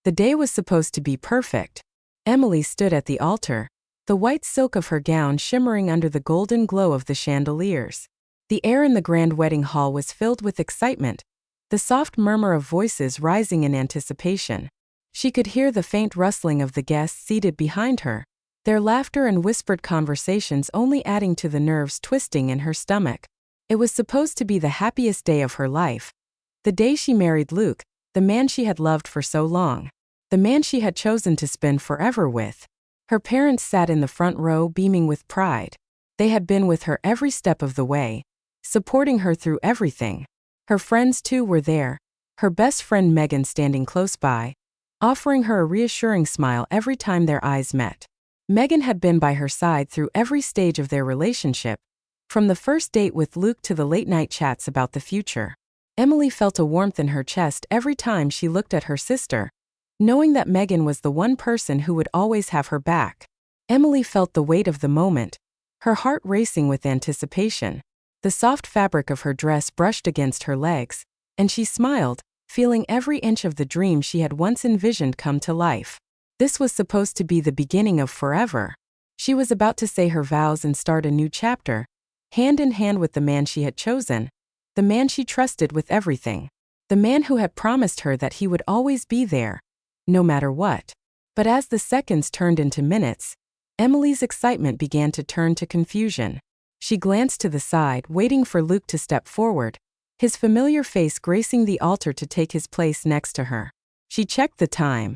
The day was supposed to be perfect. Emily stood at the altar, the white silk of her gown shimmering under the golden glow of the chandeliers. The air in the grand wedding hall was filled with excitement, the soft murmur of voices rising in anticipation. She could hear the faint rustling of the guests seated behind her, their laughter and whispered conversations only adding to the nerves twisting in her stomach. It was supposed to be the happiest day of her life. The day she married Luke, the man she had loved for so long. The man she had chosen to spend forever with. Her parents sat in the front row beaming with pride. They had been with her every step of the way, supporting her through everything. Her friends too were there, her best friend Megan standing close by, offering her a reassuring smile every time their eyes met. Megan had been by her side through every stage of their relationship, from the first date with Luke to the late-night chats about the future. Emily felt a warmth in her chest every time she looked at her sister, knowing that Megan was the one person who would always have her back. Emily felt the weight of the moment, her heart racing with anticipation. The soft fabric of her dress brushed against her legs, and she smiled, feeling every inch of the dream she had once envisioned come to life. This was supposed to be the beginning of forever. She was about to say her vows and start a new chapter, hand in hand with the man she had chosen, the man she trusted with everything, the man who had promised her that he would always be there, no matter what. But as the seconds turned into minutes, Emily's excitement began to turn to confusion. She glanced to the side, waiting for Luke to step forward, his familiar face gracing the altar to take his place next to her. She checked the time.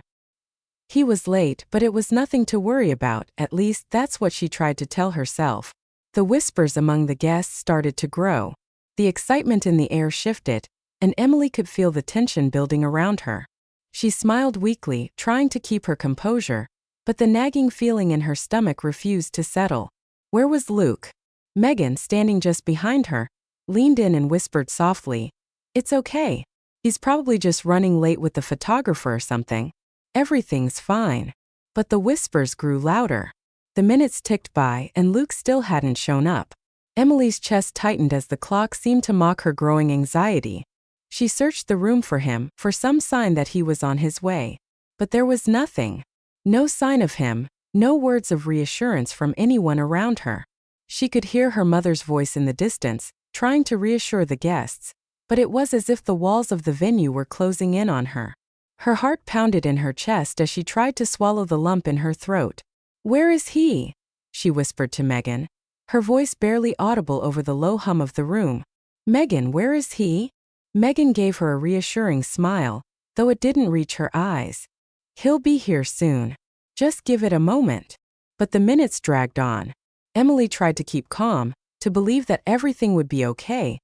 He was late, but it was nothing to worry about, at least that's what she tried to tell herself. The whispers among the guests started to grow. The excitement in the air shifted, and Emily could feel the tension building around her. She smiled weakly, trying to keep her composure, but the nagging feeling in her stomach refused to settle. Where was Luke? Megan, standing just behind her, leaned in and whispered softly, "It's okay. He's probably just running late with the photographer or something. Everything's fine." But the whispers grew louder. The minutes ticked by and Luke still hadn't shown up. Emily's chest tightened as the clock seemed to mock her growing anxiety. She searched the room for him, for some sign that he was on his way. But there was nothing. No sign of him, no words of reassurance from anyone around her. She could hear her mother's voice in the distance, trying to reassure the guests, but it was as if the walls of the venue were closing in on her. Her heart pounded in her chest as she tried to swallow the lump in her throat. "Where is he?" she whispered to Megan, her voice barely audible over the low hum of the room. "Megan, where is he?" Megan gave her a reassuring smile, though it didn't reach her eyes. "He'll be here soon. Just give it a moment." But the minutes dragged on. Emily tried to keep calm, to believe that everything would be okay,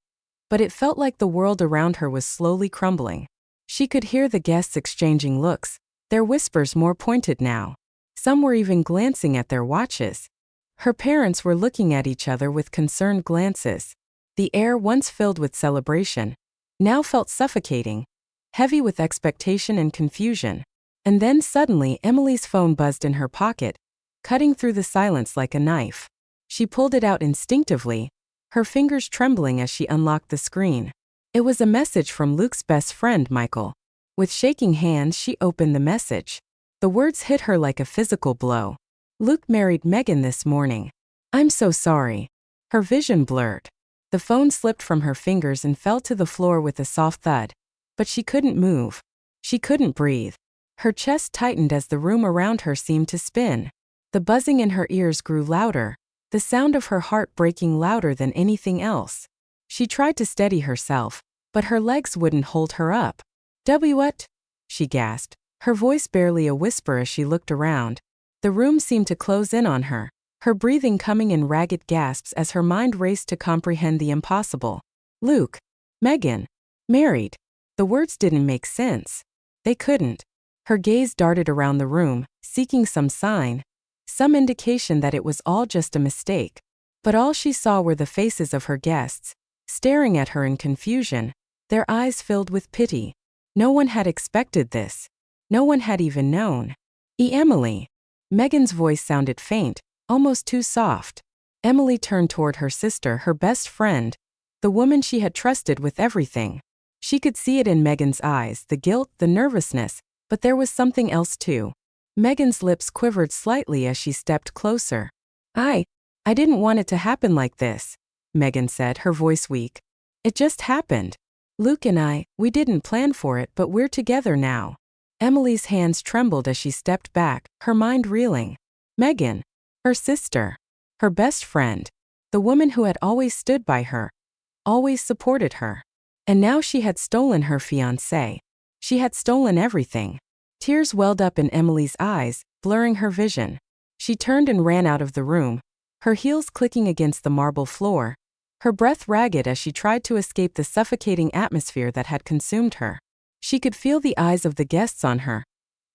but it felt like the world around her was slowly crumbling. She could hear the guests exchanging looks, their whispers more pointed now. Some were even glancing at their watches. Her parents were looking at each other with concerned glances. The air, once filled with celebration, now felt suffocating, heavy with expectation and confusion. And then suddenly Emily's phone buzzed in her pocket, cutting through the silence like a knife. She pulled it out instinctively, her fingers trembling as she unlocked the screen. It was a message from Luke's best friend, Michael. With shaking hands, she opened the message. The words hit her like a physical blow. "Luke married Megan this morning. I'm so sorry." Her vision blurred. The phone slipped from her fingers and fell to the floor with a soft thud. But she couldn't move. She couldn't breathe. Her chest tightened as the room around her seemed to spin. The buzzing in her ears grew louder, the sound of her heart breaking louder than anything else. She tried to steady herself, but her legs wouldn't hold her up. What?" she gasped, her voice barely a whisper as she looked around. The room seemed to close in on her, her breathing coming in ragged gasps as her mind raced to comprehend the impossible. Luke, Megan, married. The words didn't make sense. They couldn't. Her gaze darted around the room, seeking some sign, some indication that it was all just a mistake. But all she saw were the faces of her guests, staring at her in confusion, their eyes filled with pity. No one had expected this. No one had even known. Emily. Megan's voice sounded faint, almost too soft. Emily turned toward her sister, her best friend, the woman she had trusted with everything. She could see it in Megan's eyes, the guilt, the nervousness, But there was something else too. Megan's lips quivered slightly as she stepped closer. I didn't want it to happen like this, Megan said, her voice weak. It just happened. Luke and we didn't plan for it, but we're together now. Emily's hands trembled as she stepped back, her mind reeling. Megan, her sister, her best friend, the woman who had always stood by her, always supported her. And now she had stolen her fiancé. She had stolen everything. Tears welled up in Emily's eyes, blurring her vision. She turned and ran out of the room, her heels clicking against the marble floor, her breath ragged as she tried to escape the suffocating atmosphere that had consumed her. She could feel the eyes of the guests on her,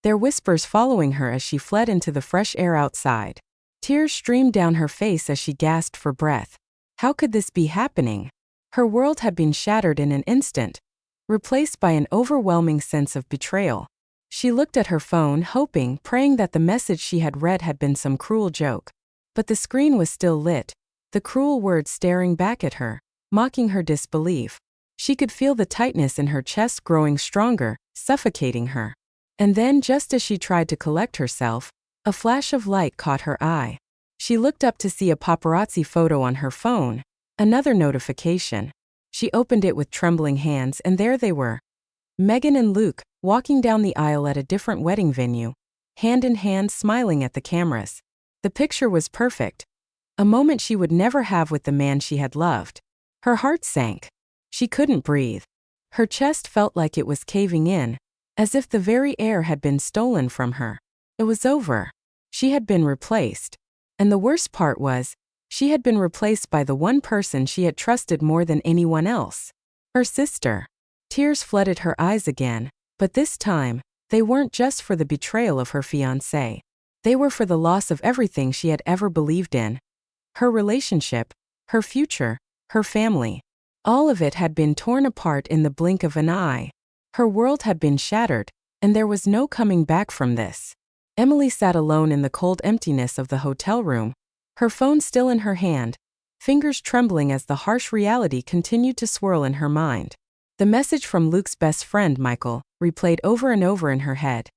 their whispers following her as she fled into the fresh air outside. Tears streamed down her face as she gasped for breath. How could this be happening? Her world had been shattered in an instant, replaced by an overwhelming sense of betrayal. She looked at her phone, hoping, praying that the message she had read had been some cruel joke. But the screen was still lit, the cruel words staring back at her, mocking her disbelief. She could feel the tightness in her chest growing stronger, suffocating her. And then, just as she tried to collect herself, a flash of light caught her eye. She looked up to see a paparazzi photo on her phone, another notification. She opened it with trembling hands, and there they were. Megan and Luke, walking down the aisle at a different wedding venue, hand in hand, smiling at the cameras. The picture was perfect. A moment she would never have with the man she had loved. Her heart sank. She couldn't breathe. Her chest felt like it was caving in, as if the very air had been stolen from her. It was over. She had been replaced. And the worst part was, she had been replaced by the one person she had trusted more than anyone else. Her sister. Tears flooded her eyes again, but this time, they weren't just for the betrayal of her fiancé. They were for the loss of everything she had ever believed in. Her relationship, her future, her family. All of it had been torn apart in the blink of an eye. Her world had been shattered, and there was no coming back from this. Emily sat alone in the cold emptiness of the hotel room, her phone still in her hand, fingers trembling as the harsh reality continued to swirl in her mind. The message from Luke's best friend, Michael, replayed over and over in her head.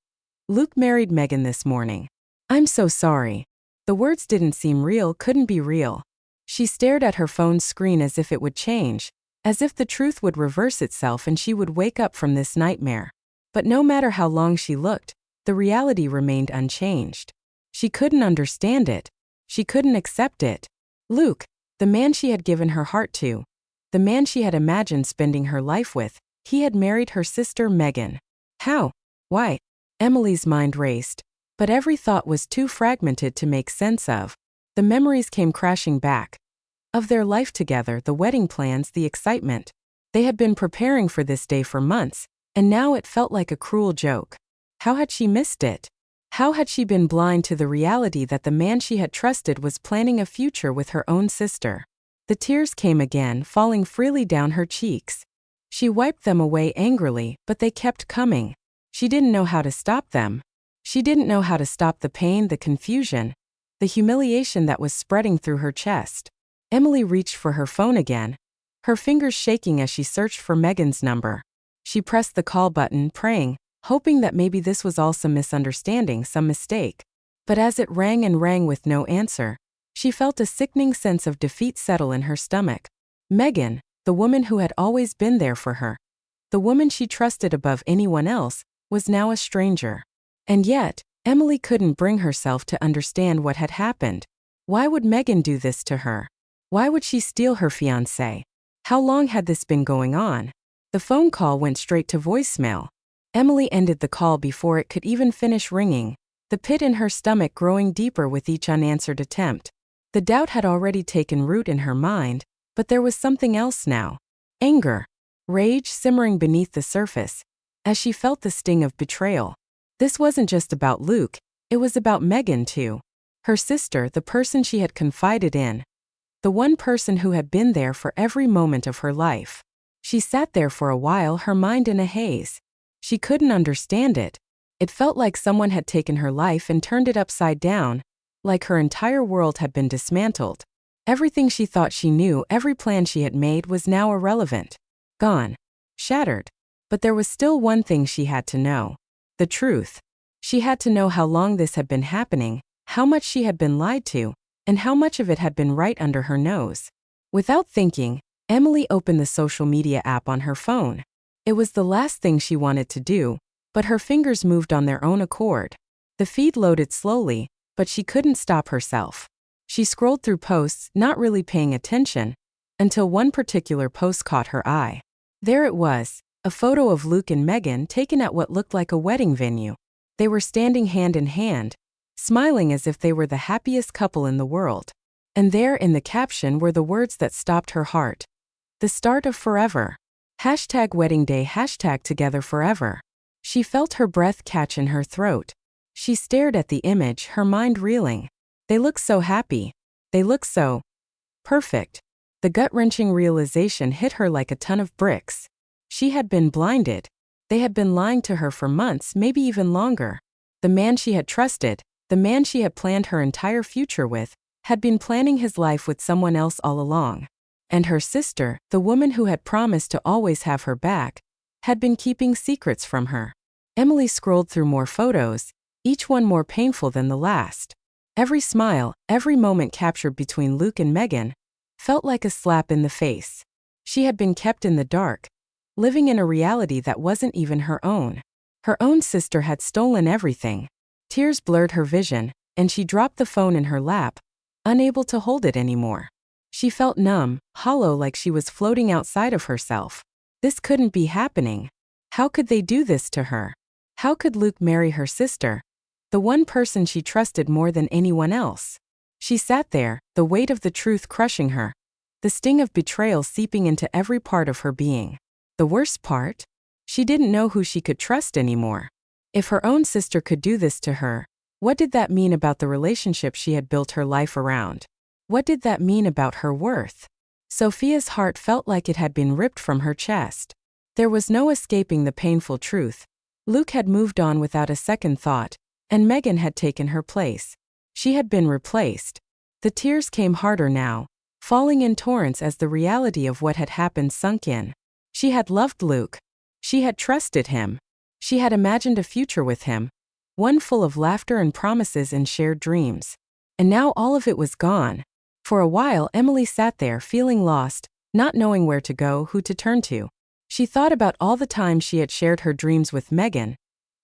Luke married Megan this morning. I'm so sorry. The words didn't seem real, couldn't be real. She stared at her phone's screen as if it would change, as if the truth would reverse itself and she would wake up from this nightmare. But no matter how long she looked, the reality remained unchanged. She couldn't understand it. She couldn't accept it. Luke, the man she had given her heart to, the man she had imagined spending her life with, he had married her sister Megan. How? Why? Emily's mind raced, but every thought was too fragmented to make sense of. The memories came crashing back. Of their life together, the wedding plans, the excitement. They had been preparing for this day for months, and now it felt like a cruel joke. How had she missed it? How had she been blind to the reality that the man she had trusted was planning a future with her own sister? The tears came again, falling freely down her cheeks. She wiped them away angrily, but they kept coming. She didn't know how to stop them. She didn't know how to stop the pain, the confusion, the humiliation that was spreading through her chest. Emily reached for her phone again, her fingers shaking as she searched for Megan's number. She pressed the call button, praying, hoping that maybe this was all some misunderstanding, some mistake. But as it rang and rang with no answer, she felt a sickening sense of defeat settle in her stomach. Megan, the woman who had always been there for her, the woman she trusted above anyone else, was now a stranger. And yet, Emily couldn't bring herself to understand what had happened. Why would Megan do this to her? Why would she steal her fiancé? How long had this been going on? The phone call went straight to voicemail. Emily ended the call before it could even finish ringing, the pit in her stomach growing deeper with each unanswered attempt. The doubt had already taken root in her mind, but there was something else now. Anger. Rage simmering beneath the surface, as she felt the sting of betrayal. This wasn't just about Luke, it was about Megan too. Her sister, the person she had confided in. The one person who had been there for every moment of her life. She sat there for a while, her mind in a haze. She couldn't understand it. It felt like someone had taken her life and turned it upside down, like her entire world had been dismantled. Everything she thought she knew, every plan she had made was now irrelevant. Gone. Shattered. But there was still one thing she had to know. The truth. She had to know how long this had been happening, how much she had been lied to, and how much of it had been right under her nose. Without thinking, Emily opened the social media app on her phone. It was the last thing she wanted to do, but her fingers moved on their own accord. The feed loaded slowly, but she couldn't stop herself. She scrolled through posts, not really paying attention, until one particular post caught her eye. There it was, a photo of Luke and Megan taken at what looked like a wedding venue. They were standing hand in hand, smiling as if they were the happiest couple in the world. And there in the caption were the words that stopped her heart. The start of forever. #wedding day #together forever. She felt her breath catch in her throat. She stared at the image, her mind reeling. They look so happy. They look so perfect. The gut-wrenching realization hit her like a ton of bricks. She had been blinded. They had been lying to her for months, maybe even longer. The man she had trusted, the man she had planned her entire future with, had been planning his life with someone else all along. And her sister, the woman who had promised to always have her back, had been keeping secrets from her. Emily scrolled through more photos, each one more painful than the last. Every smile, every moment captured between Luke and Megan, felt like a slap in the face. She had been kept in the dark, living in a reality that wasn't even her own. Her own sister had stolen everything. Tears blurred her vision, and she dropped the phone in her lap, unable to hold it anymore. She felt numb, hollow, like she was floating outside of herself. This couldn't be happening. How could they do this to her? How could Luke marry her sister, the one person she trusted more than anyone else? She sat there, the weight of the truth crushing her, the sting of betrayal seeping into every part of her being. The worst part? She didn't know who she could trust anymore. If her own sister could do this to her, what did that mean about the relationship she had built her life around? What did that mean about her worth? Sophia's heart felt like it had been ripped from her chest. There was no escaping the painful truth. Luke had moved on without a second thought, and Megan had taken her place. She had been replaced. The tears came harder now, falling in torrents as the reality of what had happened sunk in. She had loved Luke. She had trusted him. She had imagined a future with him, one full of laughter and promises and shared dreams. And now all of it was gone. For a while, Emily sat there feeling lost, not knowing where to go, who to turn to. She thought about all the times she had shared her dreams with Megan,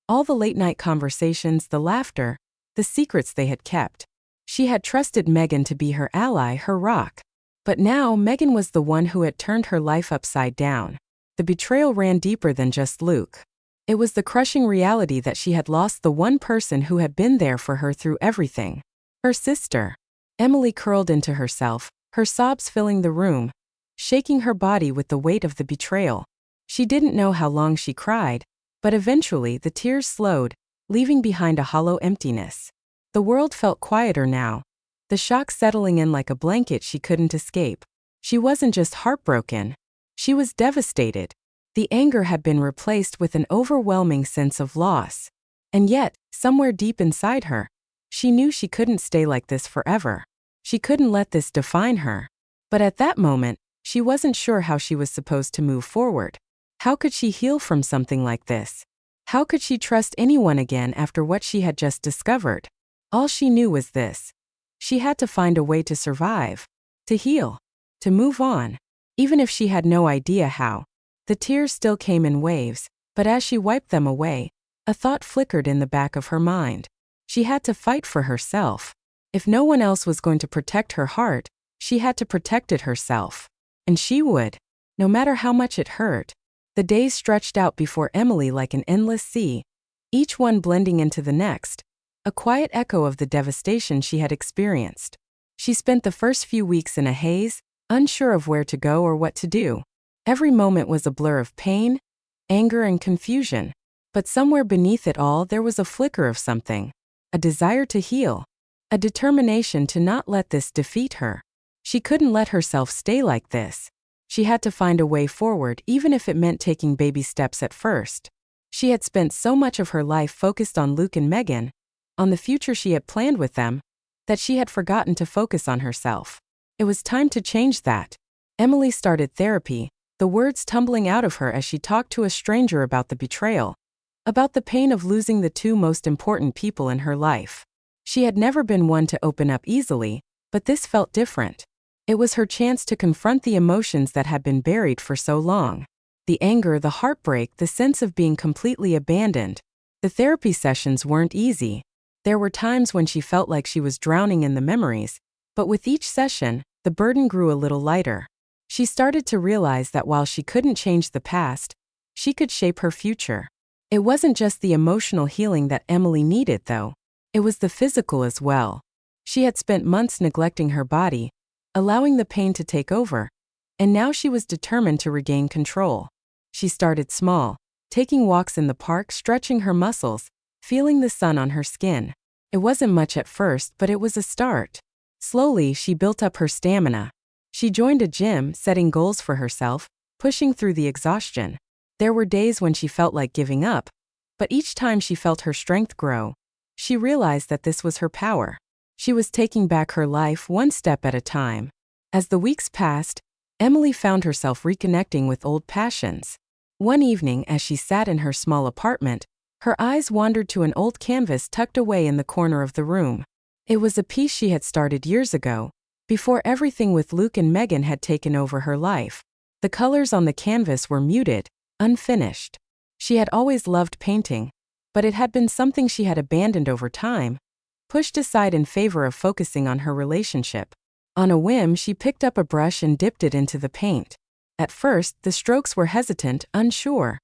all the late-night conversations, the laughter, the secrets they had kept. She had trusted Megan to be her ally, her rock. But now Megan was the one who had turned her life upside down. The betrayal ran deeper than just Luke. It was the crushing reality that she had lost the one person who had been there for her through everything. Her sister. Emily curled into herself, her sobs filling the room, shaking her body with the weight of the betrayal. She didn't know how long she cried, but eventually the tears slowed, leaving behind a hollow emptiness. The world felt quieter now, the shock settling in like a blanket she couldn't escape. She wasn't just heartbroken. She was devastated. The anger had been replaced with an overwhelming sense of loss. And yet, somewhere deep inside her, she knew she couldn't stay like this forever. She couldn't let this define her. But at that moment, she wasn't sure how she was supposed to move forward. How could she heal from something like this? How could she trust anyone again after what she had just discovered? All she knew was this. She had to find a way to survive, to heal, to move on. Even if she had no idea how. The tears still came in waves, but as she wiped them away, a thought flickered in the back of her mind. She had to fight for herself. If no one else was going to protect her heart, she had to protect it herself. And she would, no matter how much it hurt. The days stretched out before Emily like an endless sea, each one blending into the next, a quiet echo of the devastation she had experienced. She spent the first few weeks in a haze, unsure of where to go or what to do. Every moment was a blur of pain, anger, and confusion. But somewhere beneath it all there was a flicker of something. A desire to heal. A determination to not let this defeat her. She couldn't let herself stay like this. She had to find a way forward, even if it meant taking baby steps at first. She had spent so much of her life focused on Luke and Megan, on the future she had planned with them, that she had forgotten to focus on herself. It was time to change that. Emily started therapy, the words tumbling out of her as she talked to a stranger about the betrayal. about the pain of losing the two most important people in her life. She had never been one to open up easily, but this felt different. It was her chance to confront the emotions that had been buried for so long. The anger, the heartbreak, the sense of being completely abandoned. The therapy sessions weren't easy. There were times when she felt like she was drowning in the memories, but with each session, the burden grew a little lighter. She started to realize that while she couldn't change the past, she could shape her future. It wasn't just the emotional healing that Emily needed, though. It was the physical as well. She had spent months neglecting her body, allowing the pain to take over, and now she was determined to regain control. She started small, taking walks in the park, stretching her muscles, feeling the sun on her skin. It wasn't much at first, but it was a start. Slowly, she built up her stamina. She joined a gym, setting goals for herself, pushing through the exhaustion. There were days when she felt like giving up, but each time she felt her strength grow, she realized that this was her power. She was taking back her life one step at a time. As the weeks passed, Emily found herself reconnecting with old passions. One evening, as she sat in her small apartment, her eyes wandered to an old canvas tucked away in the corner of the room. It was a piece she had started years ago, before everything with Luke and Megan had taken over her life. The colors on the canvas were muted, unfinished. She had always loved painting, but it had been something she had abandoned over time, pushed aside in favor of focusing on her relationship. On a whim, she picked up a brush and dipped it into the paint. At first, the strokes were hesitant, unsure.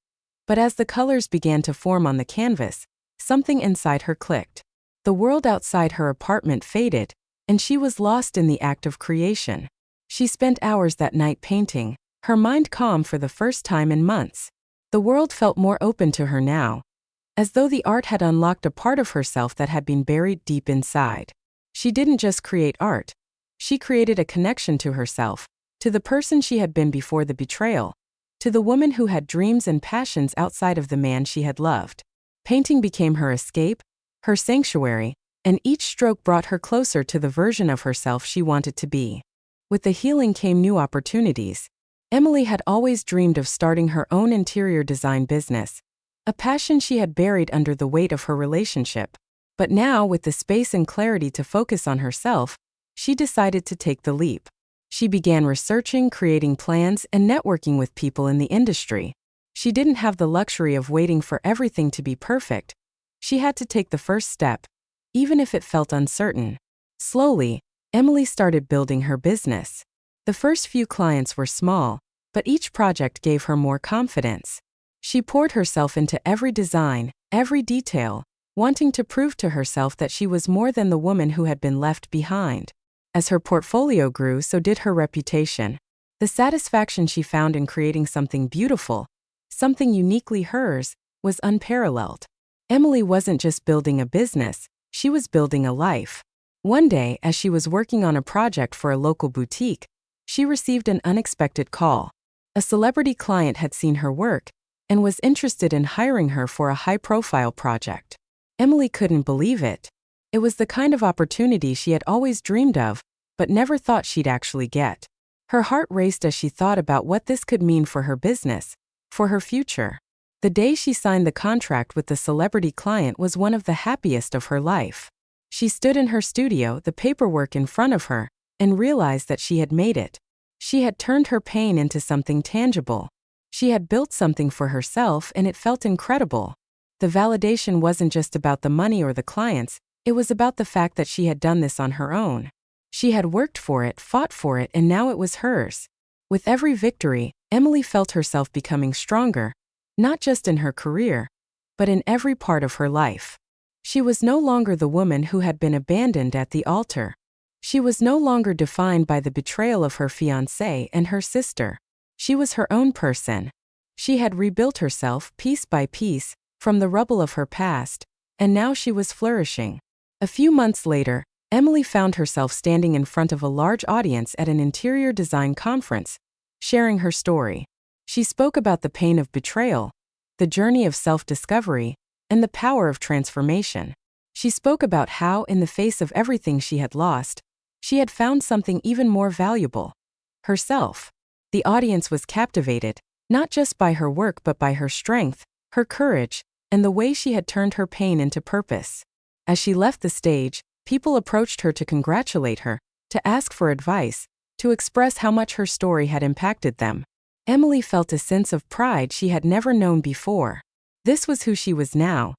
But as the colors began to form on the canvas, something inside her clicked. The world outside her apartment faded, and she was lost in the act of creation. She spent hours that night painting, her mind calm for the first time in months. The world felt more open to her now, as though the art had unlocked a part of herself that had been buried deep inside. She didn't just create art. She created a connection to herself, to the person she had been before the betrayal, to the woman who had dreams and passions outside of the man she had loved. Painting became her escape, her sanctuary, and each stroke brought her closer to the version of herself she wanted to be. With the healing came new opportunities. Emily had always dreamed of starting her own interior design business, a passion she had buried under the weight of her relationship. But now, with the space and clarity to focus on herself, she decided to take the leap. She began researching, creating plans, and networking with people in the industry. She didn't have the luxury of waiting for everything to be perfect. She had to take the first step, even if it felt uncertain. Slowly, Emily started building her business. The first few clients were small, but each project gave her more confidence. She poured herself into every design, every detail, wanting to prove to herself that she was more than the woman who had been left behind. As her portfolio grew, so did her reputation. The satisfaction she found in creating something beautiful, something uniquely hers, was unparalleled. Emily wasn't just building a business, she was building a life. One day, as she was working on a project for a local boutique, she received an unexpected call. A celebrity client had seen her work and was interested in hiring her for a high-profile project. Emily couldn't believe it. It was the kind of opportunity she had always dreamed of, but never thought she'd actually get. Her heart raced as she thought about what this could mean for her business, for her future. The day she signed the contract with the celebrity client was one of the happiest of her life. She stood in her studio, the paperwork in front of her, and realized that she had made it. She had turned her pain into something tangible. She had built something for herself, and it felt incredible. The validation wasn't just about the money or the clients, it was about the fact that she had done this on her own. She had worked for it, fought for it, and now it was hers. With every victory, Emily felt herself becoming stronger, not just in her career, but in every part of her life. She was no longer the woman who had been abandoned at the altar. She was no longer defined by the betrayal of her fiancé and her sister. She was her own person. She had rebuilt herself piece by piece from the rubble of her past, and now she was flourishing. A few months later, Emily found herself standing in front of a large audience at an interior design conference, sharing her story. She spoke about the pain of betrayal, the journey of self-discovery, and the power of transformation. She spoke about how, in the face of everything she had lost, she had found something even more valuable: herself. The audience was captivated, not just by her work but by her strength, her courage, and the way she had turned her pain into purpose. As she left the stage, people approached her to congratulate her, to ask for advice, to express how much her story had impacted them. Emily felt a sense of pride she had never known before. This was who she was now.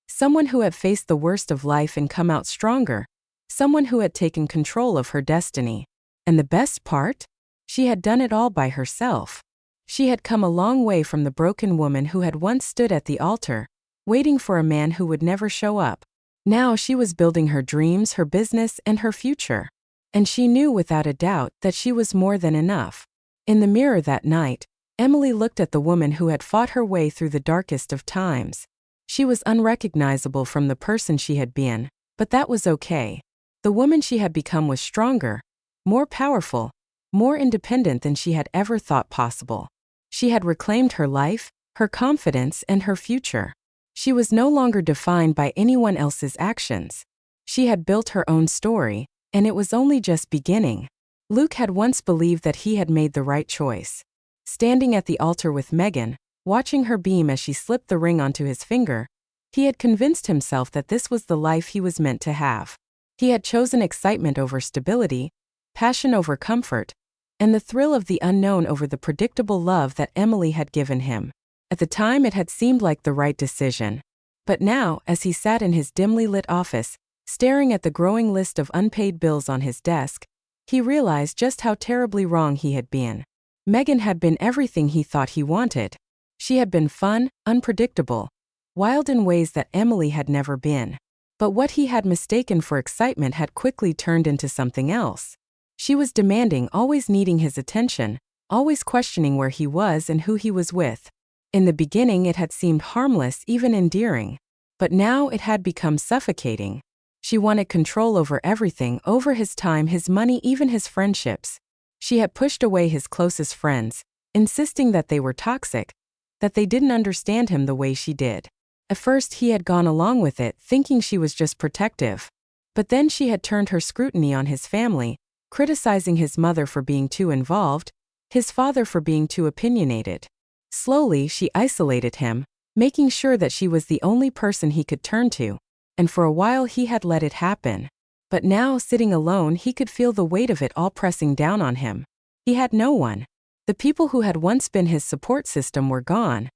Someone who had faced the worst of life and come out stronger. Someone who had taken control of her destiny. And the best part? She had done it all by herself. She had come a long way from the broken woman who had once stood at the altar, waiting for a man who would never show up. Now she was building her dreams, her business, and her future. And she knew without a doubt that she was more than enough. In the mirror that night, Emily looked at the woman who had fought her way through the darkest of times. She was unrecognizable from the person she had been, but that was okay. The woman she had become was stronger, more powerful, more independent than she had ever thought possible. She had reclaimed her life, her confidence, and her future. She was no longer defined by anyone else's actions. She had built her own story, and it was only just beginning. Luke had once believed that he had made the right choice. Standing at the altar with Megan, watching her beam as she slipped the ring onto his finger, he had convinced himself that this was the life he was meant to have. He had chosen excitement over stability, passion over comfort, and the thrill of the unknown over the predictable love that Emily had given him. At the time it had seemed like the right decision. But now, as he sat in his dimly lit office, staring at the growing list of unpaid bills on his desk, he realized just how terribly wrong he had been. Megan had been everything he thought he wanted. She had been fun, unpredictable, wild in ways that Emily had never been. But what he had mistaken for excitement had quickly turned into something else. She was demanding, always needing his attention, always questioning where he was and who he was with. In the beginning it had seemed harmless, even endearing. But now it had become suffocating. She wanted control over everything, over his time, his money, even his friendships. She had pushed away his closest friends, insisting that they were toxic, that they didn't understand him the way she did. At first he had gone along with it, thinking she was just protective. But then she had turned her scrutiny on his family, criticizing his mother for being too involved, his father for being too opinionated. Slowly she isolated him, making sure that she was the only person he could turn to. And for a while he had let it happen. But now, sitting alone, he could feel the weight of it all pressing down on him. He had no one. The people who had once been his support system were gone,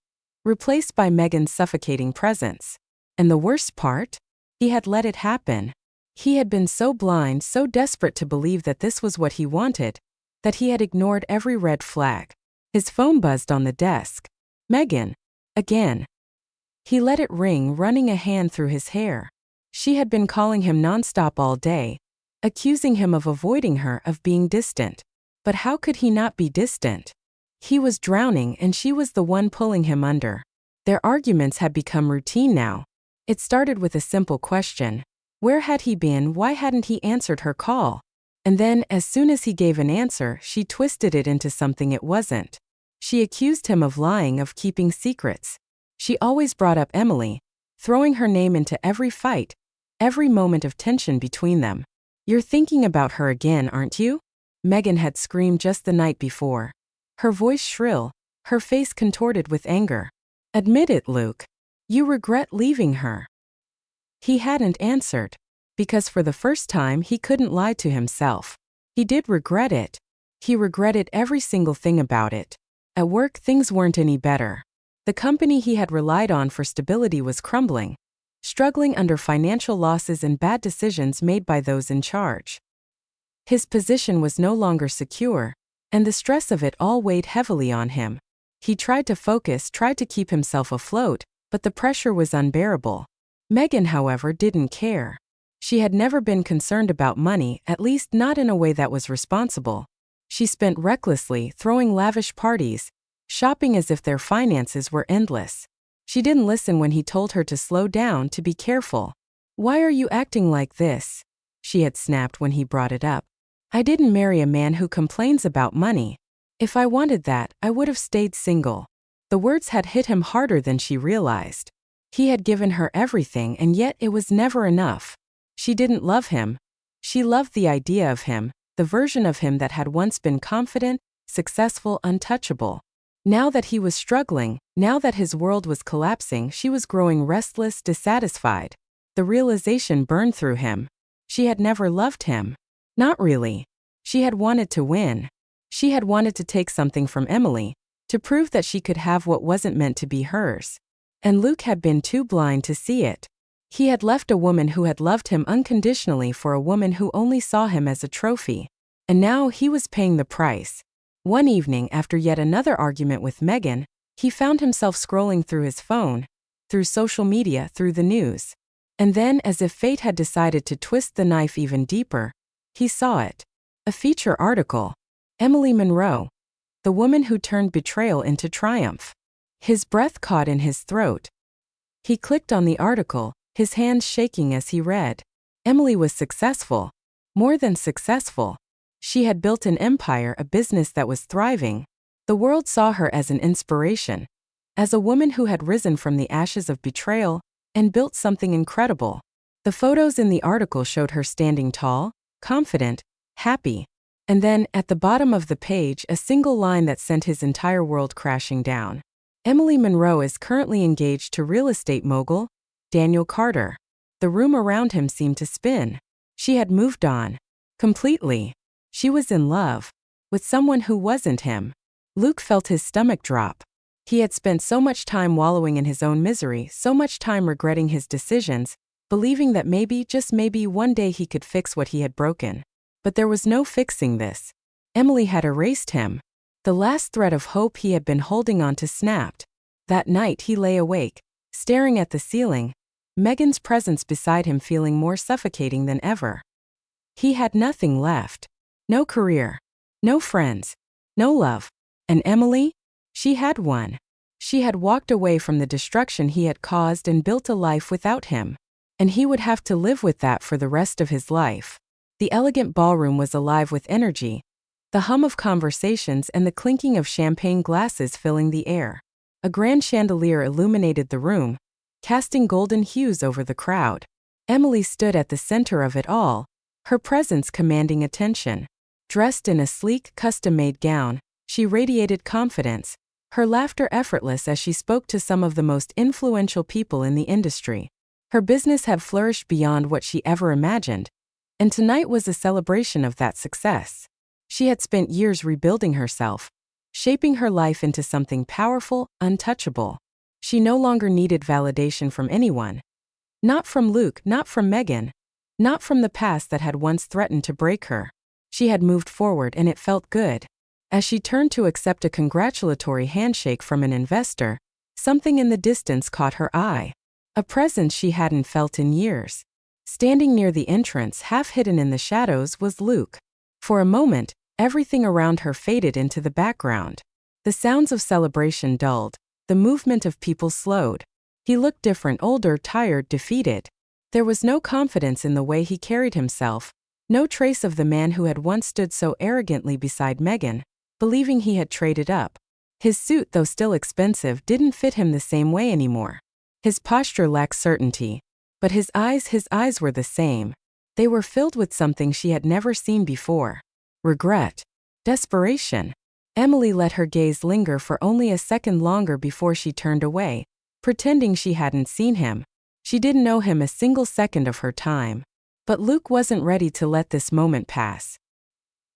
replaced by Megan's suffocating presence. And the worst part? He had let it happen. He had been so blind, so desperate to believe that this was what he wanted, that he had ignored every red flag. His phone buzzed on the desk. Megan. Again. He let it ring, running a hand through his hair. She had been calling him nonstop all day, accusing him of avoiding her, of being distant. But how could he not be distant? He was drowning and she was the one pulling him under. Their arguments had become routine now. It started with a simple question. Where had he been? Why hadn't he answered her call? And then, as soon as he gave an answer, she twisted it into something it wasn't. She accused him of lying, of keeping secrets. She always brought up Emily, throwing her name into every fight, every moment of tension between them. You're thinking about her again, aren't you? Megan had screamed just the night before. Her voice shrill, her face contorted with anger. Admit it, Luke. You regret leaving her. He hadn't answered, because for the first time he couldn't lie to himself. He did regret it. He regretted every single thing about it. At work things weren't any better. The company he had relied on for stability was crumbling, struggling under financial losses and bad decisions made by those in charge. His position was no longer secure, and the stress of it all weighed heavily on him. He tried to focus, tried to keep himself afloat, but the pressure was unbearable. Megan, however, didn't care. She had never been concerned about money, at least not in a way that was responsible. She spent recklessly, throwing lavish parties, shopping as if their finances were endless. She didn't listen when he told her to slow down, to be careful. Why are you acting like this? She had snapped when he brought it up. I didn't marry a man who complains about money. If I wanted that, I would have stayed single. The words had hit him harder than she realized. He had given her everything, and yet it was never enough. She didn't love him. She loved the idea of him, the version of him that had once been confident, successful, untouchable. Now that he was struggling, Now that his world was collapsing, she was growing restless, dissatisfied. The realization burned through him. She had never loved him. Not really. She had wanted to win. She had wanted to take something from Emily, to prove that she could have what wasn't meant to be hers. And Luke had been too blind to see it. He had left a woman who had loved him unconditionally for a woman who only saw him as a trophy. And now he was paying the price. One evening, after yet another argument with Megan, he found himself scrolling through his phone, through social media, through the news. And then, as if fate had decided to twist the knife even deeper, he saw it. A feature article. Emily Monroe. The woman who turned betrayal into triumph. His breath caught in his throat. He clicked on the article, his hands shaking as he read. Emily was successful. More than successful. She had built an empire, a business that was thriving. The world saw her as an inspiration. As a woman who had risen from the ashes of betrayal and built something incredible. The photos in the article showed her standing tall, confident, happy. And then, at the bottom of the page, a single line that sent his entire world crashing down. Emily Monroe is currently engaged to real estate mogul Daniel Carter. The room around him seemed to spin. She had moved on. Completely. She was in love. With someone who wasn't him. Luke felt his stomach drop. He had spent so much time wallowing in his own misery, so much time regretting his decisions, believing that maybe, just maybe, one day he could fix what he had broken. But there was no fixing this. Emily had erased him. The last thread of hope he had been holding on to snapped. That night he lay awake, staring at the ceiling, Megan's presence beside him feeling more suffocating than ever. He had nothing left. No career. No friends. No love. And Emily? She had one. She had walked away from the destruction he had caused and built a life without him. And he would have to live with that for the rest of his life. The elegant ballroom was alive with energy, the hum of conversations and the clinking of champagne glasses filling the air. A grand chandelier illuminated the room, casting golden hues over the crowd. Emily stood at the center of it all, her presence commanding attention. Dressed in a sleek, custom-made gown, she radiated confidence, her laughter effortless as she spoke to some of the most influential people in the industry. Her business had flourished beyond what she ever imagined, and tonight was a celebration of that success. She had spent years rebuilding herself, shaping her life into something powerful, untouchable. She no longer needed validation from anyone. Not from Luke, not from Megan, not from the past that had once threatened to break her. She had moved forward and it felt good. As she turned to accept a congratulatory handshake from an investor, something in the distance caught her eye. A presence she hadn't felt in years. Standing near the entrance, half hidden in the shadows, was Luke. For a moment, everything around her faded into the background. The sounds of celebration dulled. The movement of people slowed. He looked different, older, tired, defeated. There was no confidence in the way he carried himself, no trace of the man who had once stood so arrogantly beside Megan, believing he had traded up. His suit, though still expensive, didn't fit him the same way anymore. His posture lacked certainty. But his eyes were the same. They were filled with something she had never seen before. Regret. Desperation. Emily let her gaze linger for only a second longer before she turned away, pretending she hadn't seen him. She didn't know him a single second of her time. But Luke wasn't ready to let this moment pass.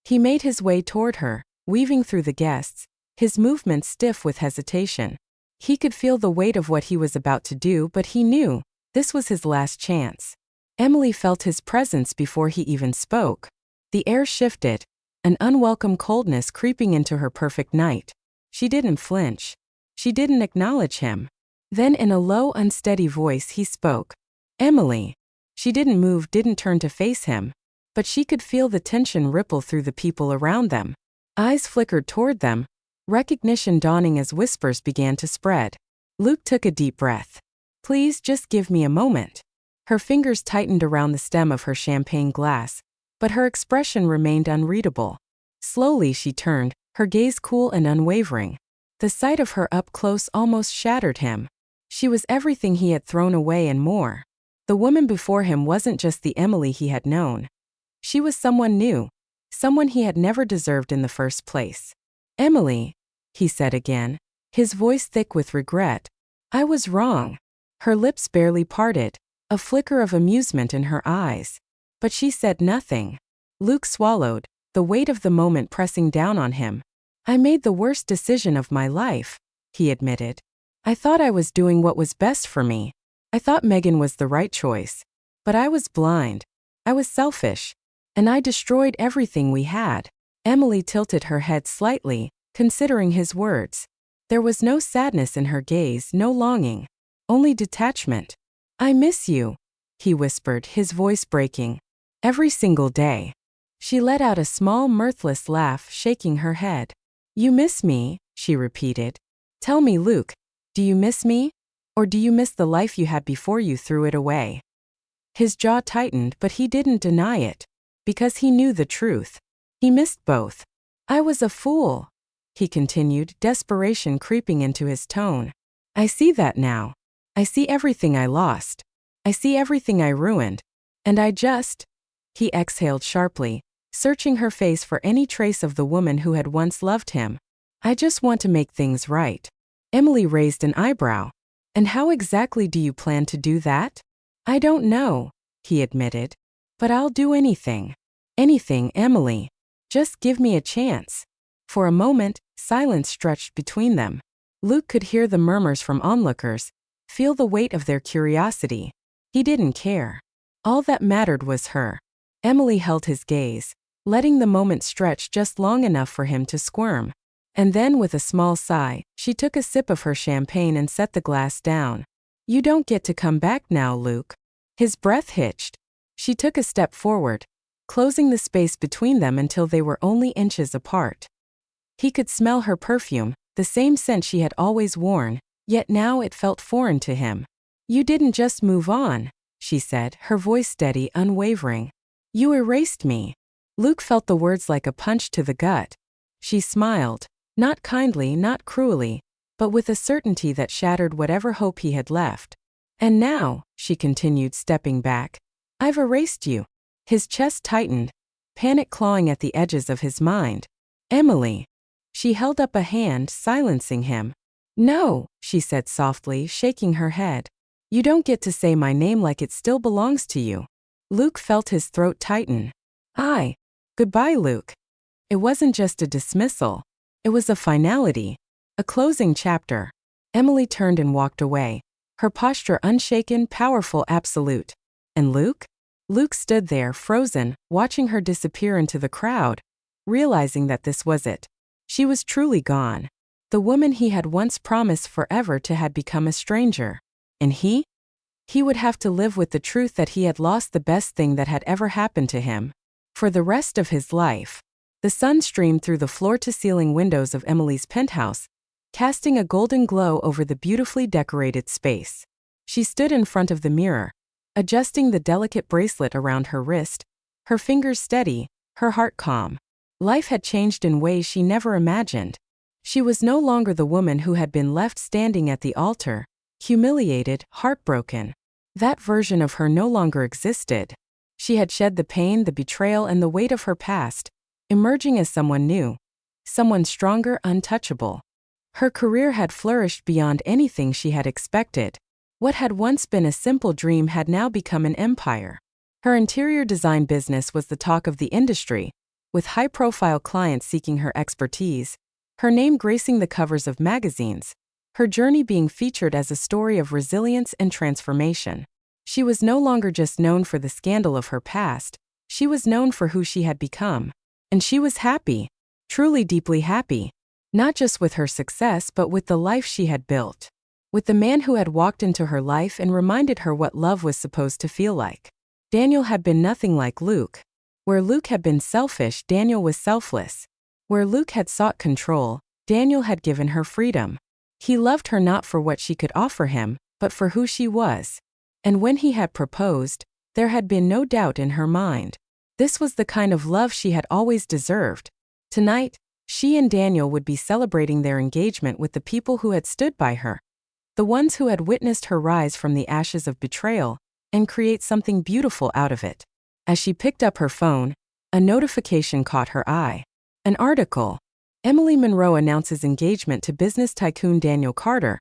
He made his way toward her, weaving through the guests, his movements stiff with hesitation. He could feel the weight of what he was about to do, but he knew this was his last chance. Emily felt his presence before he even spoke. The air shifted, an unwelcome coldness creeping into her perfect night. She didn't flinch. She didn't acknowledge him. Then in a low, unsteady voice he spoke. Emily. She didn't move, didn't turn to face him. But she could feel the tension ripple through the people around them. Eyes flickered toward them, recognition dawning as whispers began to spread. Luke took a deep breath. Please just give me a moment. Her fingers tightened around the stem of her champagne glass, but her expression remained unreadable. Slowly she turned, her gaze cool and unwavering. The sight of her up close almost shattered him. She was everything he had thrown away and more. The woman before him wasn't just the Emily he had known. She was someone new, someone he had never deserved in the first place. Emily, he said again. his voice thick with regret. I was wrong. Her lips barely parted, a flicker of amusement in her eyes. But she said nothing. Luke swallowed, the weight of the moment pressing down on him. I made the worst decision of my life, he admitted. I thought I was doing what was best for me. I thought Megan was the right choice. But I was blind. I was selfish. And I destroyed everything we had. Emily tilted her head slightly, considering his words. There was no sadness in her gaze, no longing. Only detachment. I miss you, he whispered, his voice breaking. Every single day. She let out a small, mirthless laugh, shaking her head. You miss me, she repeated. Tell me, Luke, do you miss me? Or do you miss the life you had before you threw it away? His jaw tightened, but he didn't deny it. Because he knew the truth. He missed both. I was a fool, he continued, desperation creeping into his tone. I see that now. I see everything I lost. I see everything I ruined. And he exhaled sharply, searching her face for any trace of the woman who had once loved him. I just want to make things right. Emily raised an eyebrow. And how exactly do you plan to do that? I don't know, he admitted. But I'll do anything. Anything, Emily. Just give me a chance. For a moment, silence stretched between them. Luke could hear the murmurs from onlookers, feel the weight of their curiosity. He didn't care. All that mattered was her. Emily held his gaze, letting the moment stretch just long enough for him to squirm. And then, with a small sigh, she took a sip of her champagne and set the glass down. You don't get to come back now, Luke. His breath hitched. She took a step forward, closing the space between them until they were only inches apart. He could smell her perfume, the same scent she had always worn, yet now it felt foreign to him. You didn't just move on, she said, her voice steady, unwavering. You erased me. Luke felt the words like a punch to the gut. She smiled, not kindly, not cruelly, but with a certainty that shattered whatever hope he had left. And now, she continued, stepping back, I've erased you. His chest tightened, panic clawing at the edges of his mind. Emily. She held up a hand, silencing him. No, she said softly, shaking her head. You don't get to say my name like it still belongs to you. Luke felt his throat tighten. Goodbye, Luke. It wasn't just a dismissal. It was a finality. A closing chapter. Emily turned and walked away, her posture unshaken, powerful, absolute. And Luke? Luke stood there, frozen, watching her disappear into the crowd, realizing that this was it. She was truly gone. The woman he had once promised forever to had become a stranger. And he? He would have to live with the truth that he had lost the best thing that had ever happened to him. For the rest of his life. The sun streamed through the floor-to-ceiling windows of Emily's penthouse, casting a golden glow over the beautifully decorated space. She stood in front of the mirror, adjusting the delicate bracelet around her wrist, her fingers steady, her heart calm. Life had changed in ways she never imagined. She was no longer the woman who had been left standing at the altar, humiliated, heartbroken. That version of her no longer existed. She had shed the pain, the betrayal, and the weight of her past, emerging as someone new, someone stronger, untouchable. Her career had flourished beyond anything she had expected. What had once been a simple dream had now become an empire. Her interior design business was the talk of the industry, with high-profile clients seeking her expertise, her name gracing the covers of magazines, her journey being featured as a story of resilience and transformation. She was no longer just known for the scandal of her past, she was known for who she had become. And she was happy, truly deeply happy, not just with her success but with the life she had built. With the man who had walked into her life and reminded her what love was supposed to feel like. Daniel had been nothing like Luke. Where Luke had been selfish, Daniel was selfless. Where Luke had sought control, Daniel had given her freedom. He loved her not for what she could offer him, but for who she was. And when he had proposed, there had been no doubt in her mind. This was the kind of love she had always deserved. Tonight, she and Daniel would be celebrating their engagement with the people who had stood by her. The ones who had witnessed her rise from the ashes of betrayal, and create something beautiful out of it. As she picked up her phone, a notification caught her eye. An article. Emily Monroe announces engagement to business tycoon Daniel Carter,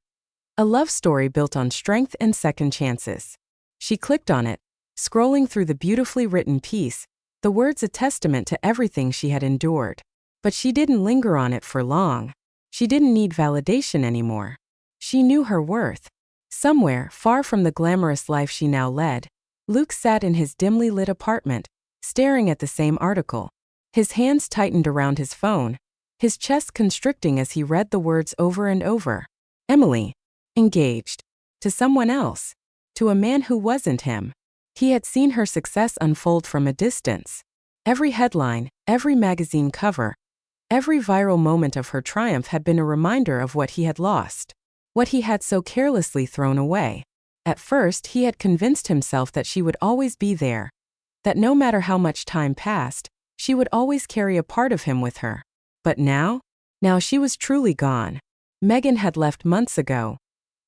a love story built on strength and second chances. She clicked on it, scrolling through the beautifully written piece, the words a testament to everything she had endured. But she didn't linger on it for long. She didn't need validation anymore. She knew her worth. Somewhere, far from the glamorous life she now led, Luke sat in his dimly lit apartment, staring at the same article. His hands tightened around his phone, his chest constricting as he read the words over and over. Emily. Engaged. To someone else. To a man who wasn't him. He had seen her success unfold from a distance. Every headline, every magazine cover, every viral moment of her triumph had been a reminder of what he had lost. What he had so carelessly thrown away. At first, he had convinced himself that she would always be there. That no matter how much time passed, she would always carry a part of him with her. But now? Now she was truly gone. Megan had left months ago.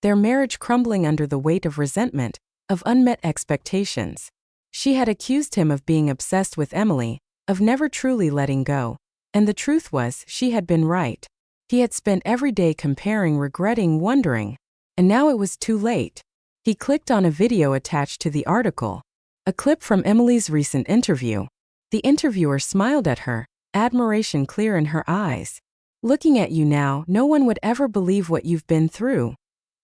Their marriage crumbling under the weight of resentment, of unmet expectations. She had accused him of being obsessed with Emily, of never truly letting go. And the truth was, she had been right. He had spent every day comparing, regretting, wondering. And now it was too late. He clicked on a video attached to the article. A clip from Emily's recent interview. The interviewer smiled at her, admiration clear in her eyes. Looking at you now, no one would ever believe what you've been through,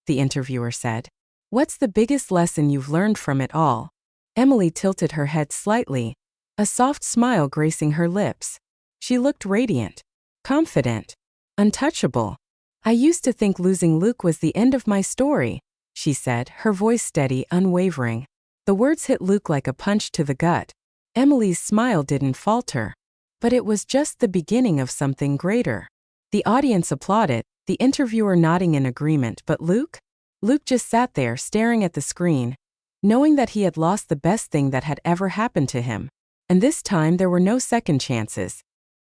the interviewer said. What's the biggest lesson you've learned from it all? Emily tilted her head slightly, a soft smile gracing her lips. She looked radiant, confident, untouchable. I used to think losing Luke was the end of my story, she said, her voice steady, unwavering. The words hit Luke like a punch to the gut. Emily's smile didn't falter. But it was just the beginning of something greater. The audience applauded, the interviewer nodding in agreement, but Luke? Luke just sat there staring at the screen, knowing that he had lost the best thing that had ever happened to him. And this time there were no second chances,